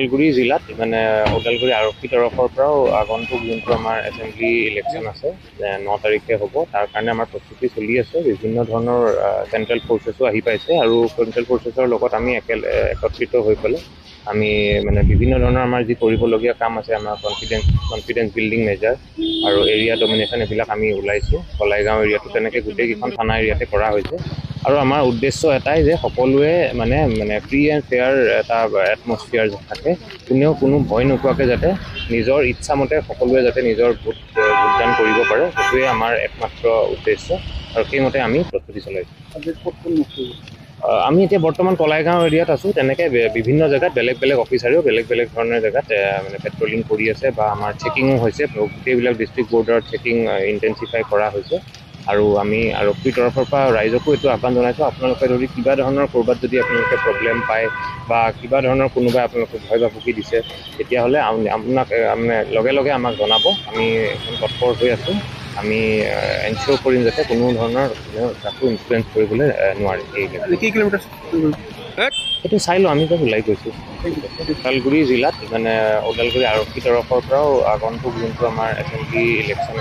ওদালগুৰি জিলাত মানে ওদালগুৰি আৰক্ষী তৰফৰ পৰাও আগন্তুক যোনটো আমাৰ এছেম্বলি ইলেকশ্যন আছে 9 তাৰিখে হ'ব, তাৰ কাৰণে আমাৰ প্ৰস্তুতি চলি আছে। বিভিন্ন ধৰণৰ চেণ্ট্ৰেল ফ'ৰ্চেছো আহি পাইছে আৰু চেণ্ট্ৰেল ফ'ৰ্চেছৰ লগত আমি একত্ৰিত হৈ পেলাই আমি মানে বিভিন্ন ধৰণৰ আমাৰ যি কৰিবলগীয়া কাম আছে, আমাৰ কনফিডেন্স বিল্ডিং মেজাৰ আৰু এৰিয়া ডমিনেশ্যন এইবিলাক আমি ওলাইছোঁ। কলাইগাঁও এৰিয়াটো তেনেকৈ গোটেইকেইখন থানা এৰিয়াতে কৰা হৈছে আৰু আমাৰ উদ্দেশ্য এটাই যে সকলোৱে মানে ফ্ৰী এণ্ড ফেয়াৰ এটা এটমস্ফিয়াৰ থাকে, কোনেও কোনো ভয় নোপোৱাকৈ যাতে নিজৰ ইচ্ছামতে সকলোৱে যাতে নিজৰ ভোটদান কৰিব পাৰে, সেইটোৱে আমাৰ একমাত্ৰ উদ্দেশ্য আৰু সেইমতে আমি প্ৰস্তুতি চলাইছোঁ। আমি এতিয়া বৰ্তমান কলাইগাঁও এৰিয়াত আছোঁ। তেনেকৈ বিভিন্ন জেগাত বেলেগ বেলেগ অফিচাৰেও বেলেগ বেলেগ ধৰণৰ জেগাত মানে পেট্ৰলিং কৰি আছে বা আমাৰ চেকিঙো হৈছে। গোটেইবিলাক ডিষ্ট্ৰিক্ট বৰ্ডাৰত চেকিং ইণ্টেনচিফাই কৰা হৈছে আৰু আমি আৰক্ষীৰ তৰফৰ পৰা ৰাইজকো এইটো আহ্বান জনাইছোঁ, আপোনালোকে যদি কিবা ধৰণৰ ক'ৰবাত যদি আপোনালোকে প্ৰব্লেম পায় বা কিবা ধৰণৰ কোনোবাই আপোনালোকক ভয় ভাবুকি দিছে, তেতিয়াহ'লে আপোনাক মানে লগে লগে আমাক জনাব। আমি তৎপৰ হৈ আছোঁ। আমি এনচিয়'ৰ কৰিম যাতে কোনো ধৰণৰ কাকো ইনফ্লুৱেঞ্চ কৰিবলৈ নোৱাৰে। এইটো চাই লওঁ, আমি তাত ওলাই গৈছোঁ। ওদালগুৰি জিলাত মানে ওদালগুৰি আৰক্ষী তৰফৰ পৰাও আগন্তুক যোনটো আমাৰ এছেম্বলি ইলেকশ্যন আছে